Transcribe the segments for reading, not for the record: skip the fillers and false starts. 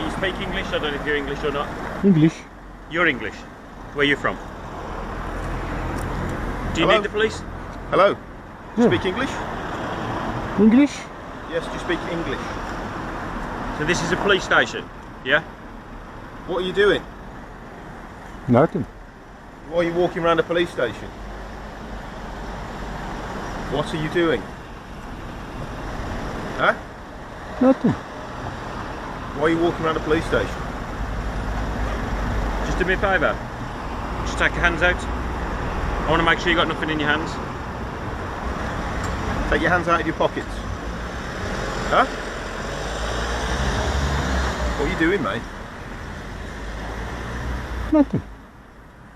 you speak English? I don't know if you're English or not. English. You're English. Where are you from? Do you Hello? need the police? Hello. Do you Yeah. speak English? English? Yes, do you speak English? So this is a police station, yeah? What are you doing? Nothing. Why are you walking around a police station? What are you doing? Huh? Nothing. Why are you walking around a police station? Just do me a favour. Just take your hands out. I want to make sure you got nothing in your hands. Take your hands out of your pockets. Huh? What are you doing, mate? Nothing.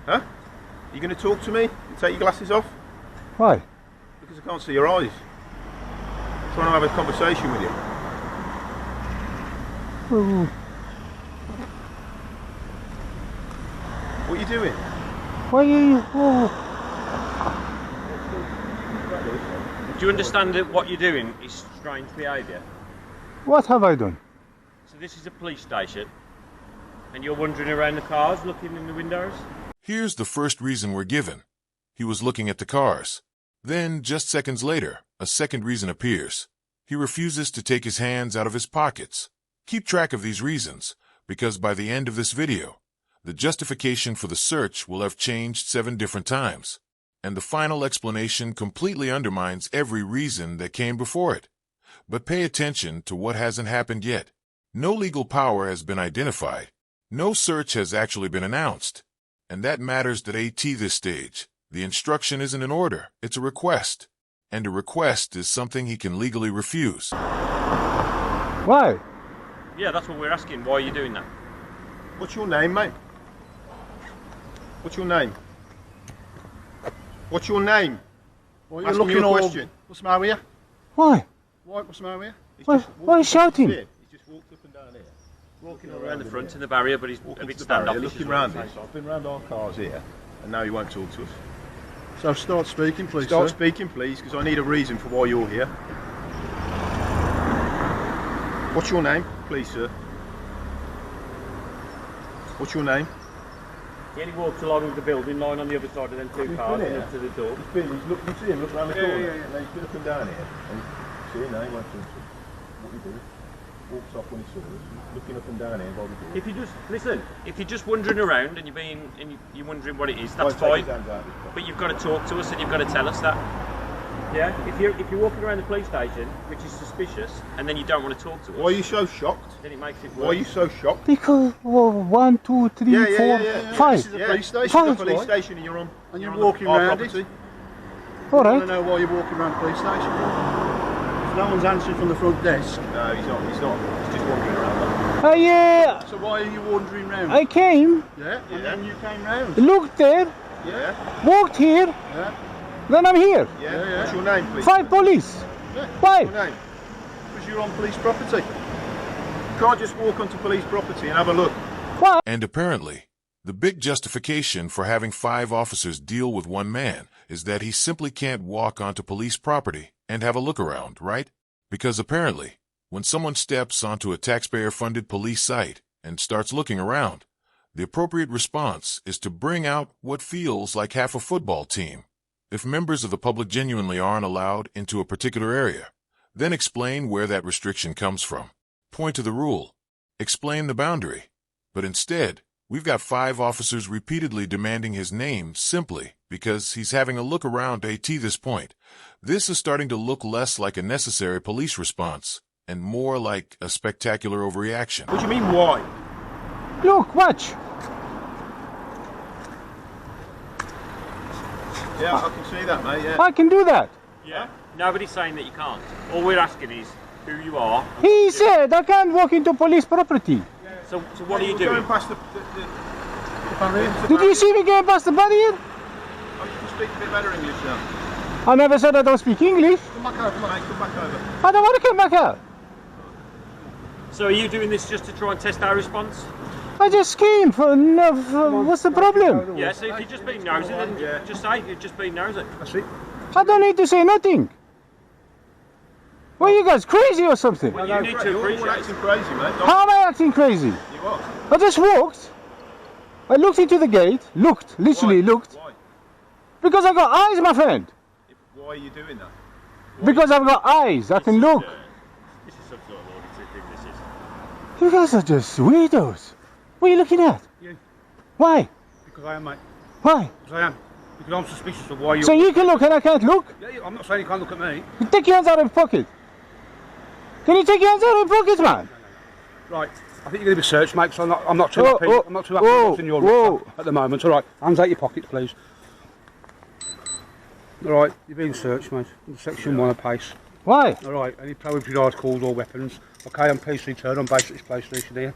Huh? Are you going to talk to me and take your glasses off? Why? Because I can't see your eyes. I'm trying to have a conversation with you. Oh, What are you doing? why are you? Oh, Do you understand that what you're doing is strange behaviour? what have I done? So this is a police station, and you're wandering around the cars, looking in the windows? Here's the first reason we're given. He was looking at the cars. Then, just seconds later, a second reason appears. He refuses to take his hands out of his pockets. Keep track of these reasons, because by the end of this video, the justification for the search will have changed 7 different times, and the final explanation completely undermines every reason that came before it. But pay attention to what hasn't happened yet. No legal power has been identified. No search has actually been announced. And that matters at AT this stage. The instruction isn't an order, it's a request. And a request is something he can legally refuse. Why? Yeah, that's what we're asking. Why are you doing that? What's your name, mate? What's your name? What's your name? Why are you Asking looking you a all... question. What's the matter with you? Why? What's the matter with you? He's Why- just why walked are you shouting? here. He's just walked up and down here. Walking all around the front in the barrier, but he's a Walking bit to the barrier, standoffish. looking round this. I've been round our cars here, and now you won't talk to us. So start speaking, please, Start sir. speaking, please, because I need a reason for why you're here. What's your name, please, sir? What's your name? He only walks along the building line on the other side of them 2 cars and up to the door. He's been, you see him, look around the corner. yeah. Now he's been up and down here, and see, now he won't talk to us. What he do? Walks off when he saw us, looking up and down here by the door. If you just listen, if you're just wandering around and you're wondering what it is, that's fine. But you've got to talk to us and you've got to tell us that. Yeah. If you're walking around the police station, which is suspicious, and then you don't want to talk to us, Why are you so shocked? then it makes it worse. Why are you so shocked? Because 1, 2, 3, 4, 5. This is a police station. It's Fine. a police station, and you're on. And you're you're on walking our round property. it. All I don't right. know why you're walking around the police station for. If no one's answering from the front desk. No, he's not. He's not. He's just wandering around. So why are you wandering round? I came, Yeah, and then you came round. looked there, Yeah. walked here, Yeah, then I'm here. Yeah. What's your name, please? 5 police. yeah. Why? What's your name? Because you're on police property. You can't just walk onto police property and have a look. Why? And apparently, the big justification for having 5 officers deal with 1 man is that he simply can't walk onto police property and have a look around, right? Because apparently, when someone steps onto a taxpayer-funded police site and starts looking around, the appropriate response is to bring out what feels like half a football team. If members of the public genuinely aren't allowed into a particular area, then explain where that restriction comes from. Point to the rule. Explain the boundary. But instead, we've got 5 officers repeatedly demanding his name simply because he's having a look around AT this point. This is starting to look less like a necessary police response and more like a spectacular overreaction. What do you mean, why? Look, watch. Yeah, I can see that, mate. Yeah. I can do that. Yeah. Nobody's saying that you can't. All we're asking is who you are. He said I can't walk into police property. So what are you You're doing? Going past the Did you see me going past the barrier? Oh, you can speak a bit better English now. I never said I don't speak English. Come back over, mate. Come back over. I don't want to come back out. So are you doing this just to try and test our response? I just came for no. What's the problem? Yeah, so if you're just being nosy, then just say you're just being nosy. That's it. I don't need to say nothing. What, are you guys crazy or something? Well, you need to You're appreciate acting crazy, mate. How am I acting crazy? You are. I just walked. I looked into the gate. Literally looked. Why? Because I got eyes, my friend. Why are you doing that? Because I've got eyes. I can look. This is some sort of auditor thing, this is. You guys are just weirdos. What are you looking at? You. Why? Because I am, mate. Why? Because I am. Because I'm suspicious of why you. So you can look and I can't look? Yeah, I'm not saying you can't look at me. You take your hands out of your pocket. Can you take your hands out of your pockets, man? Right. I think you're going to be searched, mate. So I'm not too happy. I'm not too happy with what's in your rucksack at the moment. All right. Hands out your pockets, please. All right. You're being searched, mate. Section 1 of PACE. Why? All right. Any prohibited articles or weapons? Okay. I'm PC turn. I'm based at this police station here.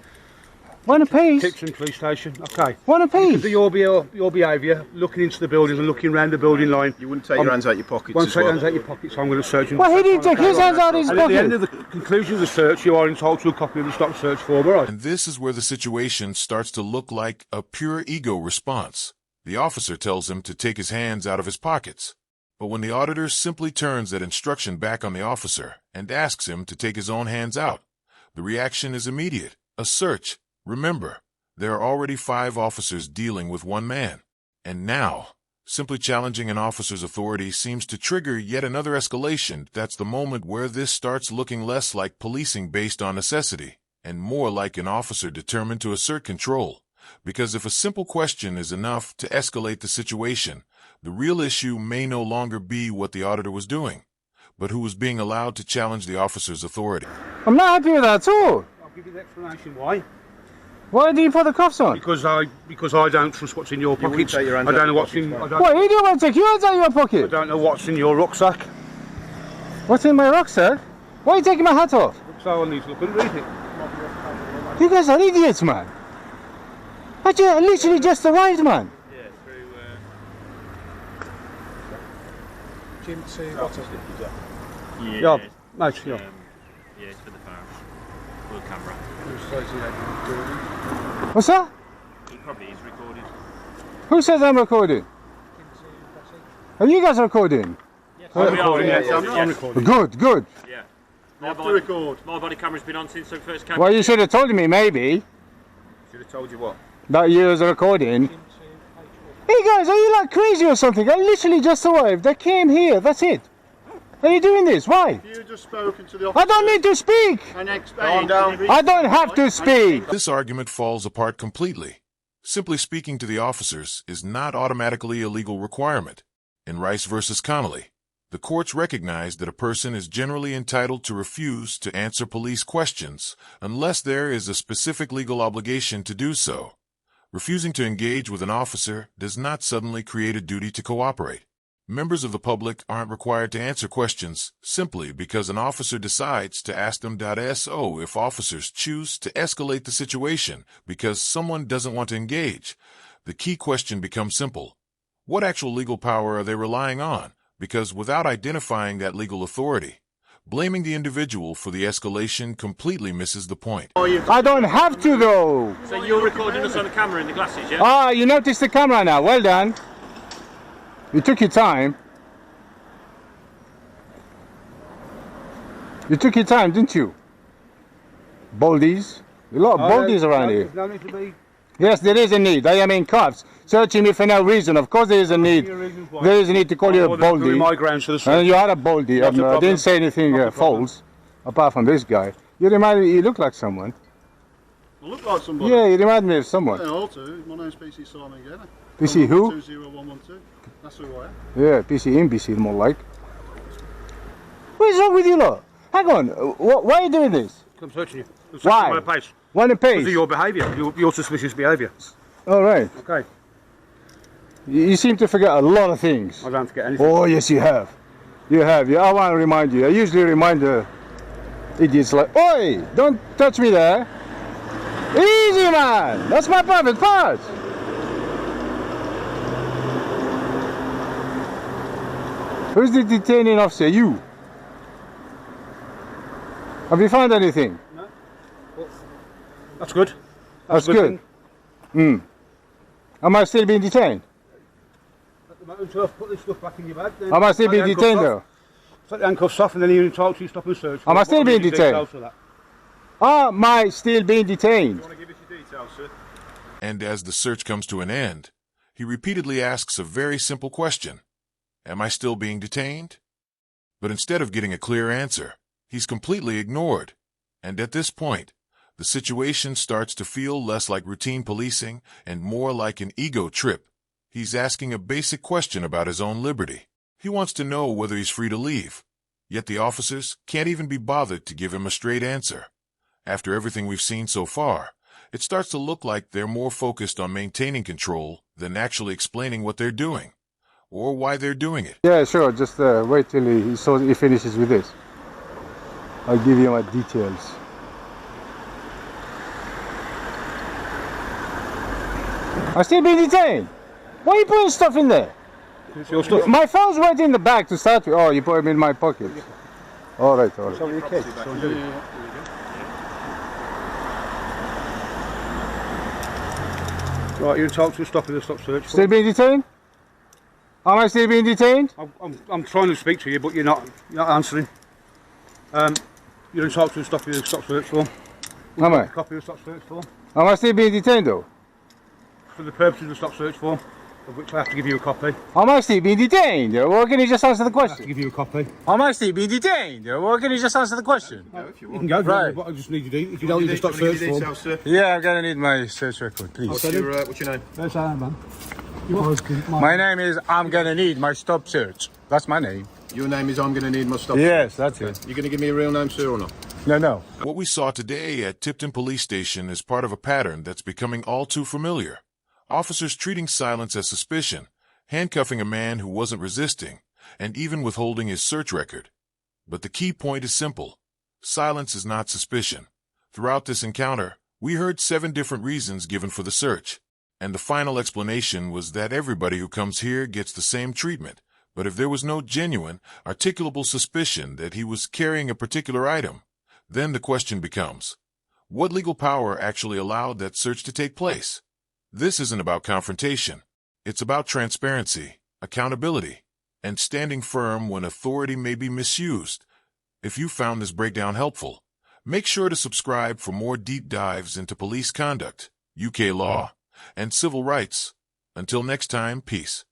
One apiece. Tipton police station. Okay. One apiece. Because of your behaviour, looking into the buildings and looking round the building line. You wouldn't take your hands out your pockets Won't as take your well. hands out your pockets, so I'm going to search you. Well, he didn't take his hands out of his And at the end pocket. of the conclusion of the search, you are entitled to a copy of the stop search form, all right? And this is where the situation starts to look like a pure ego response. The officer tells him to take his hands out of his pockets. But when the auditor simply turns that instruction back on the officer and asks him to take his own hands out, the reaction is immediate. A search. Remember, there are already 5 officers dealing with 1 man. And now, simply challenging an officer's authority seems to trigger yet another escalation. That's the moment where this starts looking less like policing based on necessity, and more like an officer determined to assert control. Because if a simple question is enough to escalate the situation, the real issue may no longer be what the auditor was doing, but who was being allowed to challenge the officer's authority. I'm not happy with that at all. I'll give you the explanation why. Why do you put the cuffs on? Because I don't trust what's in your wouldn't pockets. take your I hands don't out know your what's in. pockets, What, you don't want to take your hands out of your I pocket? don't know what's in your rucksack. What's in my rucksack? Why are you taking my hat off? So I need to look and read it. You guys are idiots, man. I literally just arrived, man. Yeah, through. Jim, to Yeah, mate, yeah. Yeah, it's for the farm. Full camera. What's that? He probably is recording. Who says I'm recording? Are you guys recording? I'm recording, yes, yes. I'm recording. Good. Yeah. You have to record. My body camera's been on since I first came. Well, you should have told me, maybe, Should have told you what. that you was recording. Hey guys, are you like crazy or something? I literally just arrived. I came here, that's it. Are you doing this? Why? You just spoken to the officer. I don't need to speak. And explain. Calm down. I don't have to speak. This argument falls apart completely. Simply speaking to the officers is not automatically a legal requirement. In Rice versus Connolly, the courts recognize that a person is generally entitled to refuse to answer police questions unless there is a specific legal obligation to do so. Refusing to engage with an officer does not suddenly create a duty to cooperate. Members of the public aren't required to answer questions simply because an officer decides to ask them. So if officers choose to escalate the situation because someone doesn't want to engage, the key question becomes simple. What actual legal power are they relying on? Because without identifying that legal authority, blaming the individual for the escalation completely misses the point. I don't have to though. So you're recording us on the camera in the glasses, yeah? Ah, you noticed the camera now. Well done. You took your time. You took your time, didn't you? Baldies. A lot of baldies around here. There's no need to be. Yes, there is a need. I am in cuffs. Searching me for no reason. Of course there is a need. There is a need to call you a baldy. My grounds for the search. And you are a baldy. Not a I problem. didn't say anything Not a problem. false, apart from this guy. You remind me, you look like someone. I look like somebody. Yeah, you remind me of someone. Yeah, all too. My name's PC Simon again. PC who? 20112. That's who I am. Yeah, PC NBC more like. What is wrong with you lot? Hang on, why are you doing this? I'm searching you. Why? My place. One a Because of page. your behaviour, your suspicious behaviour. All right. Okay. You seem to forget a lot of things. I don't forget anything. Oh yes, you have. You have. Yeah, I want to remind you. I usually remind the idiots like, "Oi, don't touch me there. Easy, man. That's my private part." Who's the detaining officer? You. Have you found anything? That's good. That's good. thing. Am I still being detained? At the moment, until I've put this stuff back in your bag, then Am I still take being the handcuffs detained off. though? Set the handcuffs off and then you're entitled to stop and search. Am I still being detained? Am I still being detained? Do you want to give us your details, sir? And as the search comes to an end, he repeatedly asks a very simple question. Am I still being detained? But instead of getting a clear answer, he's completely ignored. And at this point, the situation starts to feel less like routine policing and more like an ego trip. He's asking a basic question about his own liberty. He wants to know whether he's free to leave. Yet the officers can't even be bothered to give him a straight answer. After everything we've seen so far, it starts to look like they're more focused on maintaining control than actually explaining what they're doing, or why they're doing it. Yeah, sure. Just wait till he finishes with this. I'll give you my details. I'm still being detained. Why are you putting stuff in there? It's your stuff. My phone's right in the bag to start with. Oh, you put them in my pocket. All right, all right. So your kids. Right, you're entitled to stop in the stop search. Still being detained? Am I still being detained? I'm trying to speak to you, but you're not answering. You're entitled to stop in the stop search form. Am I? Copy of the stop search form. Am I still being detained though? For the purposes of the stop search form, of which I have to give you a copy. Am I still being detained? Or can you just answer the I have to question? give you a copy. Am I still being detained? Or can you just answer the question? You can go, Right. but I just need you to, if you don't need the stop search form. Details, sir. Yeah, I'm gonna need my search record, please. What's your name? Yes, I am, man. My name is I'm gonna need my stop search. That's my name. Your name is I'm going to need my stop. Yes, that's it. You're going to give me a real name, sir, or not? No. What we saw today at Tipton Police Station is part of a pattern that's becoming all too familiar. Officers treating silence as suspicion, handcuffing a man who wasn't resisting, and even withholding his search record. But the key point is simple. Silence is not suspicion. Throughout this encounter, we heard 7 different reasons given for the search, and the final explanation was that everybody who comes here gets the same treatment. But if there was no genuine, articulable suspicion that he was carrying a particular item, then the question becomes, what legal power actually allowed that search to take place? This isn't about confrontation. It's about transparency, accountability, and standing firm when authority may be misused. If you found this breakdown helpful, make sure to subscribe for more deep dives into police conduct, UK law, and civil rights. Until next time, peace.